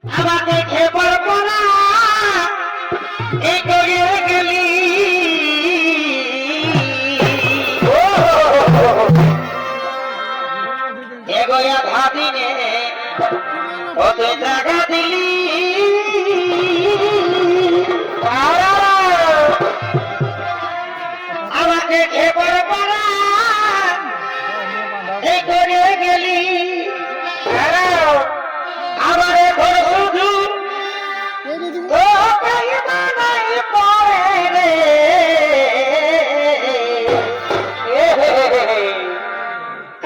আমাকে খেপর পড়া এই করে গেলি এগোয়া ভাবিনে কত জায়গা দিলি আমাকে খেপর পড়া এই করে গেলি আমার ঘর শুধু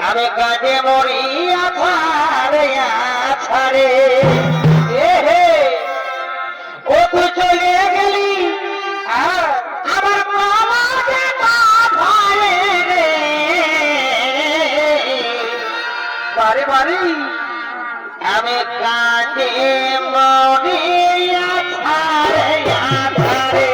আমি কাজে মরিয়া ছাড়ে ছাড়ে ও তুই চলে গেলি আমার মামাকে ভারে রে বারে বারে আমি কাজে মরিয়া ছাড়ে ছাড়ে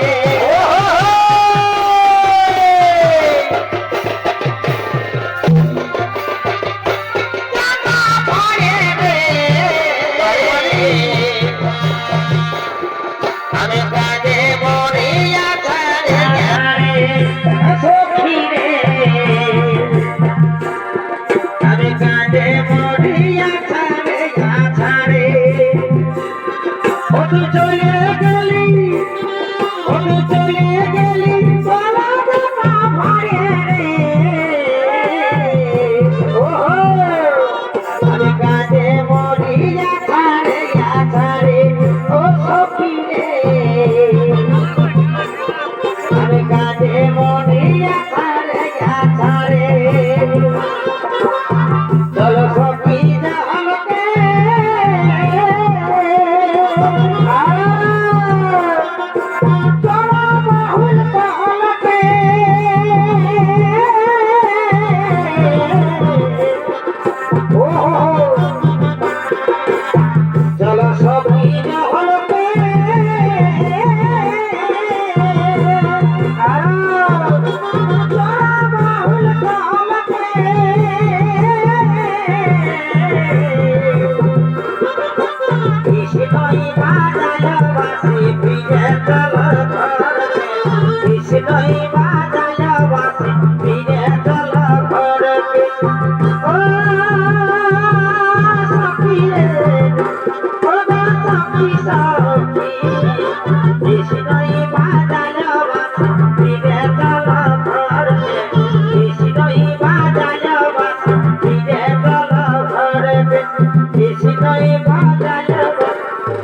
আমি কাজে মরিয়া ছাড়ে সখী রে আমি কাজে মরিয়া ছাড়ে ছাড়ে ও তুই চলে গেলি ও তুই চলে গেলি বলা দেখা ভারে রে ও আমি কাজে মরিয়া ছাড়ে ছাড়ে ও সখী রে আমি কাজে মরিয়া ছাড়ে ছাড়ে চলো সখী আমাকে চলো বাহুল কহলকে ও চলো সখী হলকে বাহুল কহলকে কৃষ্ণই বাজায় বাসি ফিরে চল ঘরকে কৃষ্ণই বাজায় বাসি ফিরে চল ঘরকে ও সখী রে ও সখী সখী কৃষ্ণই বাজায় বাসি ফিরে চল ঘরকে কৃষ্ণই বাজায় বাসি ফিরে চল ঘরকে কৃষ্ণই বাজায়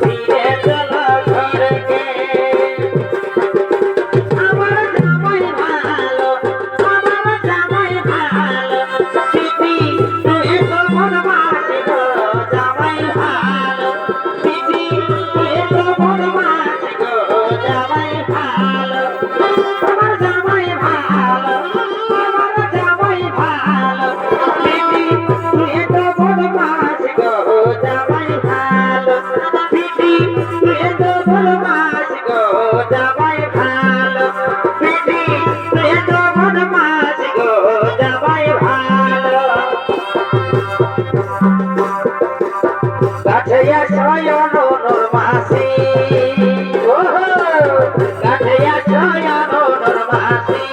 ফিরে চল ঘরকে আমার জামাই ভালো দিদি তুই তো বনবাস গো জামাই ভালো দিদি তুই তো বনবাস গো জামাই ভালো আমার জামাই ভালো দিদি তুই তো বনবাস গো জামাই ভালো দিদি তুই তো বনবাস গো জামাই ভালো দিদি তুই তো বনবাস গো জামাই ভালো কাঠিয়া শয়ন নর মাসি ও কাঠিয়া শয়ন নর মাসি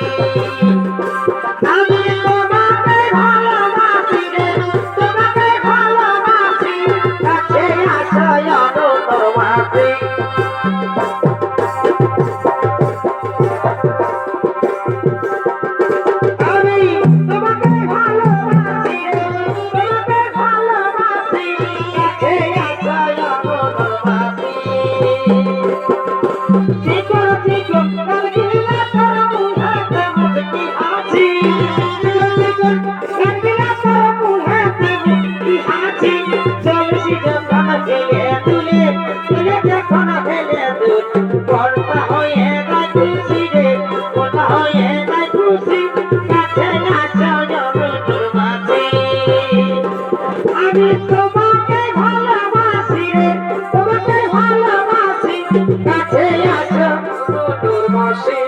আমি তোমাকে ভালোবাসি রে তোমাকে ভালোবাসি কাঠিয়া শয়ন নর মাসি আমি তোমাকে ভালোবাসি রে তোমাকে ভালোবাসি কাঠিয়া শয়ন নর মাসি চিকো চিকো কালগিলা তোর মুহাতে মুচকি হাসি চিকো চিকো কালগিলা তোর মুহাতে মুচকি হাসি চলছি যখন ফেলে তুলে তুলে যখন ফেলে তুল পর্দা হয়ে যায় খুশি রে পর্দা হয়ে যায় খুশি কাছে নাচো জগৎ মাঝে আমি তোমাকে ভালোবাসি রে তোমাকে ভালোবাসি কাছে আসো তোর মাসে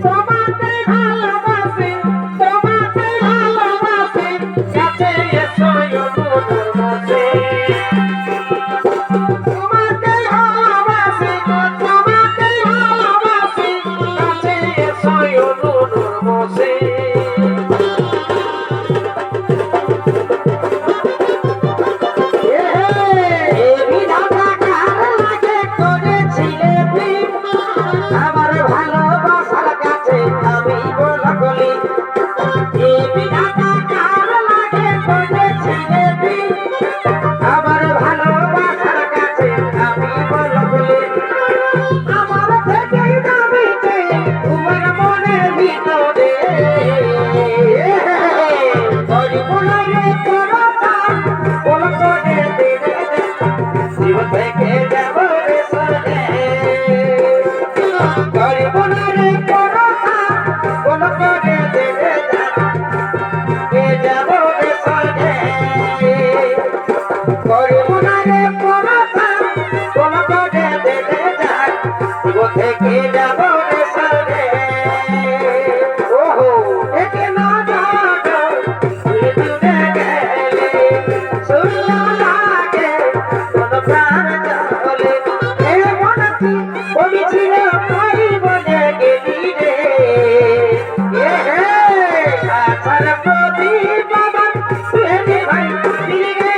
তোমাকে ভালোবাসি কাছে এসো তোর মাসে রেখে যাব রে সরে ওহো একে না যাবো দূরে দূরে গেলে শুনলো লাগে কোন প্রাণ চলে এ মনটি বলেছিল তাই বলে গেলি রে এ হে আছার প্রদীপ বাবা প্রেমে ভাই দিলি রে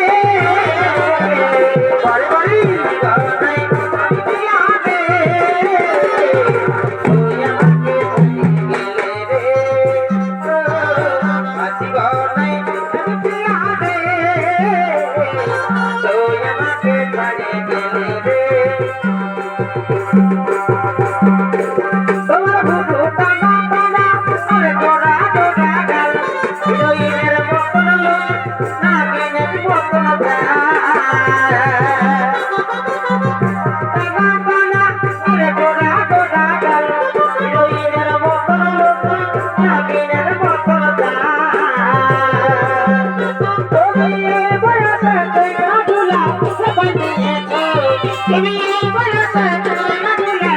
বাড়ি বাড়ি গনাই আমি দিয়াবে তুই আমাকে গেলে রে আছি গনাই আমি দিয়াবে তুই আমাকে ছাড়ে গেলে রে তোমার বুঝু টানা টানা আরে গোড়া গোড়া গাল হিরোইনের মতন লোক নাগিনের মতন টানা টানা আরে গোড়া গোড়া গাল হিরোইনের মতন লোক নাগিনের মতন তুমি এই বয়সে তুই আগুলা বানিয়েছ তুমি এই বয়সে তুই আগুলা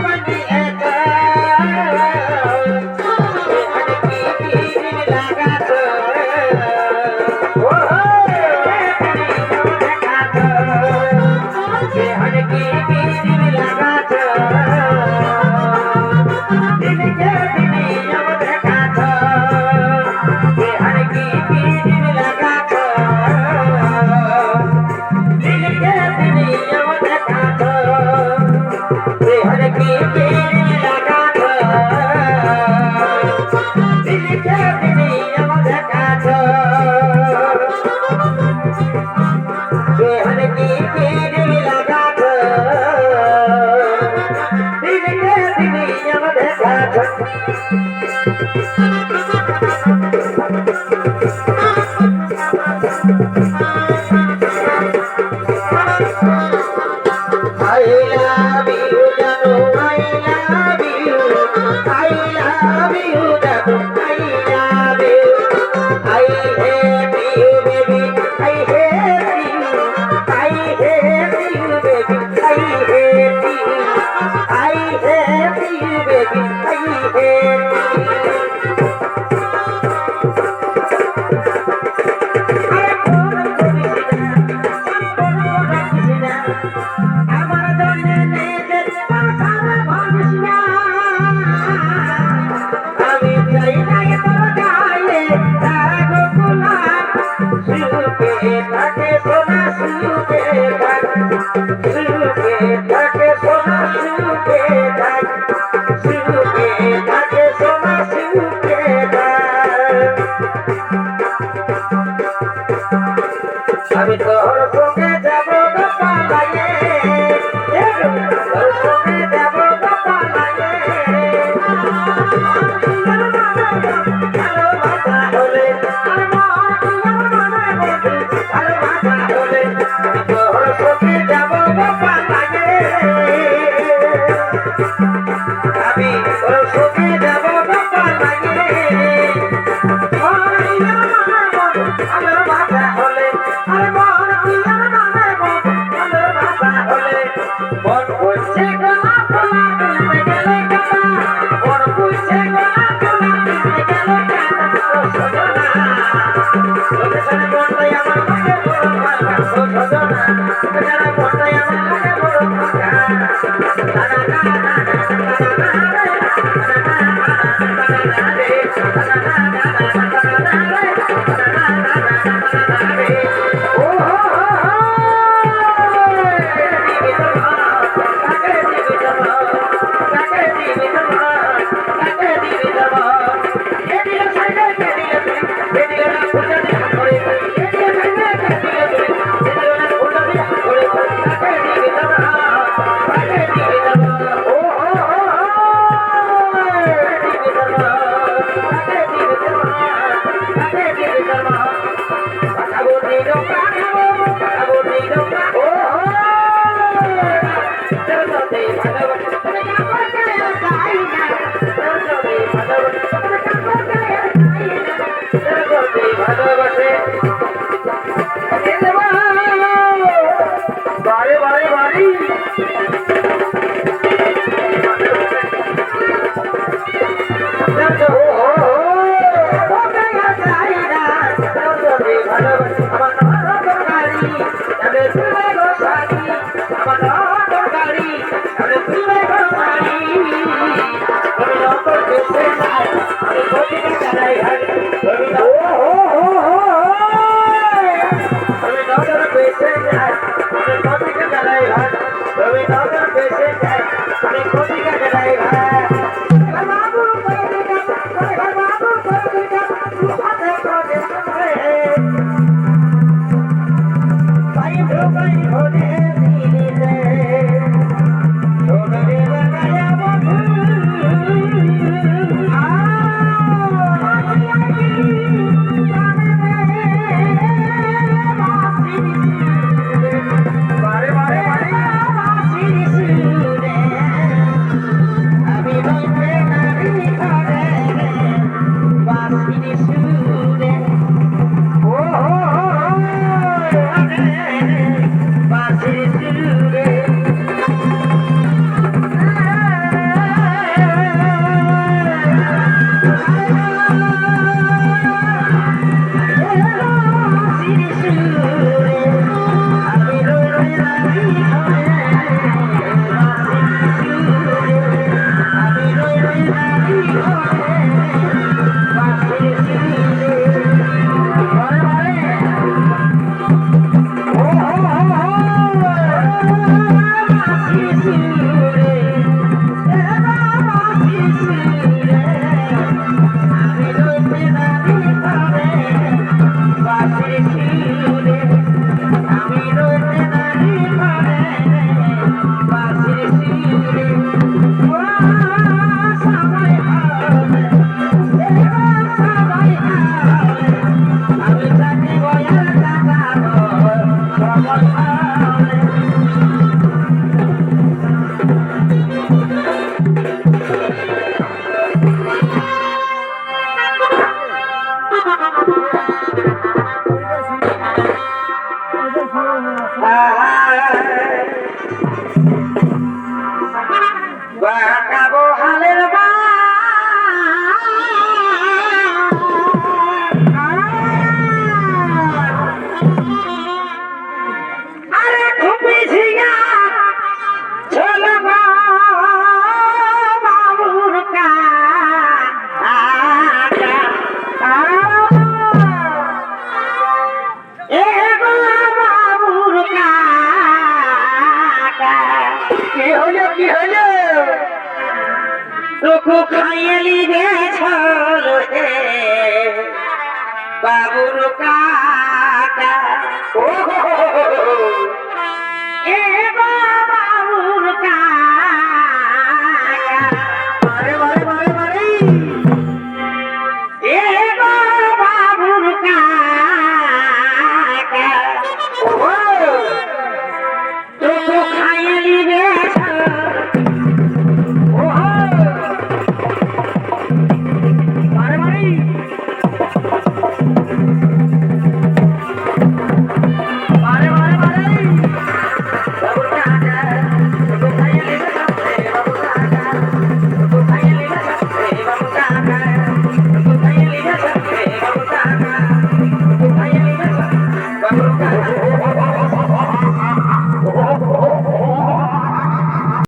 বানিয়েছ আমি তোর সঙ্গে যাব পালায়ে তোর সঙ্গে যাব পালায়ে ভালোবাসা হলে আর ভালোবাসা হলে আমি তোর সঙ্গে যাব পালায়ে আমি তোর সঙ্গে যাব পালায়ে ভালোবাসা হলে আর মন হলে মন বলছে গোলা গোলা তুলতে গেলে কাটা মন বলছে গোলা গোলা তুলতে গেলে কাটা সজনা সজনা মনটাই আমার লাগে বড় ভাঙা সজনা সজনা মনটাই আমার লাগে বড় ভাঙা বারে বারে বাড়ি তুলে গো শাড়ি আমার নগর গাড়ি আরে তুলে গো শাড়ি তুমি নগর দেশে যাই আমি গদিকে চালাই হাড়ি তুমি তুমি নগর দেশে যাই আমি গদিকে চালাই হাড়ি তুমি নগর দেশে যাই আমি গদিকে চালাই হাড়ি বাবু ভাই ভাই ভোলে দিলে সোনারে লাগায়া বন্ধু বারে বারে আমি রইতে নারী ঘরে বাঁশির সুরে ও বাঁশির সুরে বাঁকাবো হালের আরে খুবই ঝিঙা চল বাবুর বাবুর কি হলো কি হলো তোকে খাইলি গেছল হে বাবুর কাকা ও